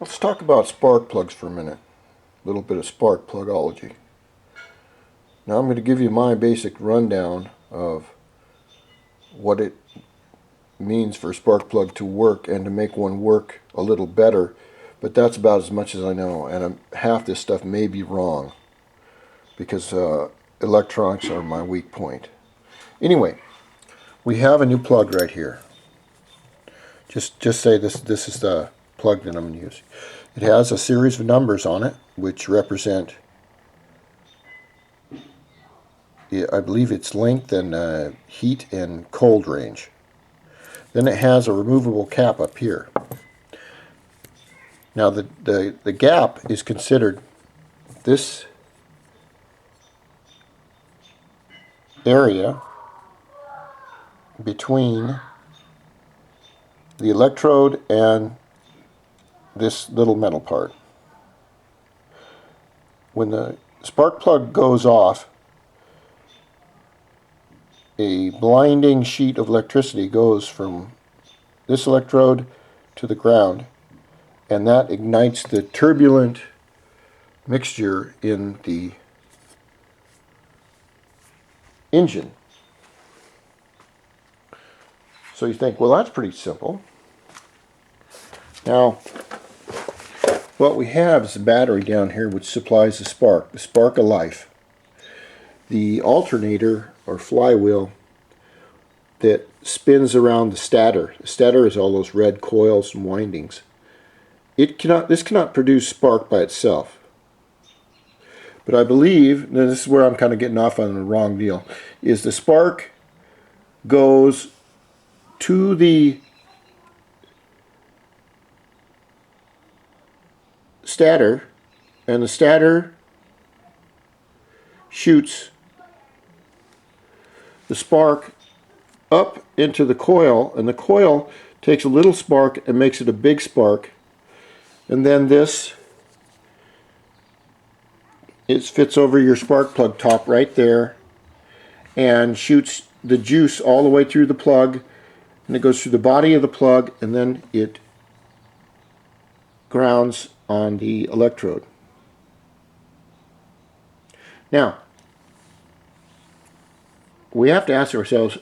Let's talk about spark plugs for a minute. A little bit of spark plugology. Now I'm going to give you my basic rundown of what it means for a spark plug to work and to make one work a little better, but that's about as much as I know, and half this stuff may be wrong because electronics are my weak point. Anyway, we have a new plug right here. Just say this is the plug that I'm going to use. It has a series of numbers on it which represent, I believe it's length and heat and cold range. Then it has a removable cap up here. Now the gap is considered this area between the electrode and this little metal part. When the spark plug goes off, a blinding sheet of electricity goes from this electrode to the ground, and that ignites the turbulent mixture in the engine. So you think, well, that's pretty simple. Now, what we have is a battery down here which supplies the spark of life. The alternator or flywheel that spins around the stator. The stator is all those red coils and windings. This cannot produce spark by itself. But I believe, and this is where I'm kind of getting off on the wrong deal, is the spark goes to the stator, and the stator shoots the spark up into the coil, and the coil takes a little spark and makes it a big spark, and then this fits over your spark plug top right there and shoots the juice all the way through the plug, and it goes through the body of the plug, and then it grounds on the electrode. Now, we have to ask ourselves,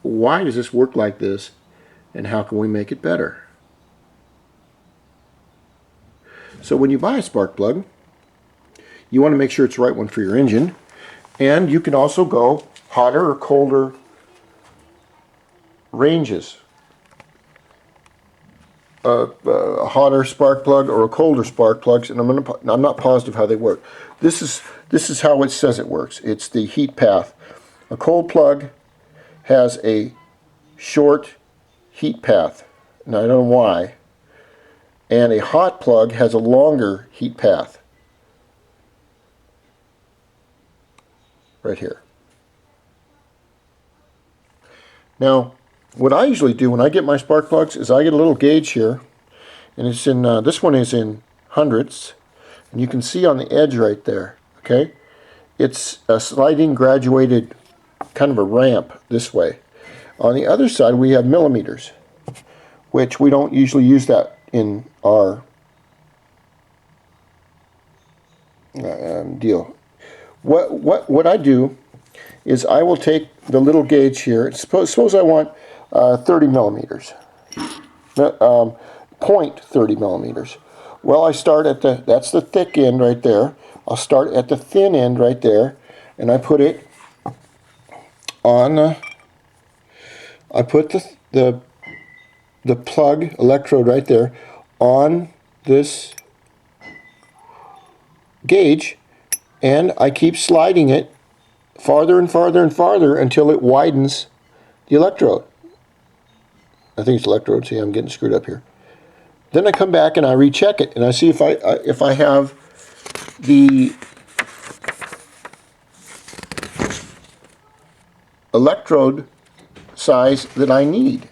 why does this work like this, and how can we make it better? So when you buy a spark plug, you want to make sure it's the right one for your engine, and you can also go hotter or colder ranges. A hotter spark plug or a colder spark plug, and I'm not positive how they work. This is how it says it works. It's the heat path. A cold plug has a short heat path, and I don't know why, and a hot plug has a longer heat path. Right here. Now, what I usually do when I get my spark plugs is I get a little gauge here, and it's in this one is in hundredths, and you can see on the edge right there. Okay, it's a sliding graduated kind of a ramp this way. On the other side we have millimeters, which we don't usually use that in our deal. What I do is I will take the little gauge here. Suppose I want 30 millimeters, point 30 millimeters. Well, I start at that's the thick end right there. I'll start at the thin end right there, and I put it on. I put the plug electrode right there on this gauge, and I keep sliding it farther and farther and farther until it widens the electrode. I think it's electrode. See, I'm getting screwed up here. Then I come back and I recheck it, and I see if I have the electrode size that I need.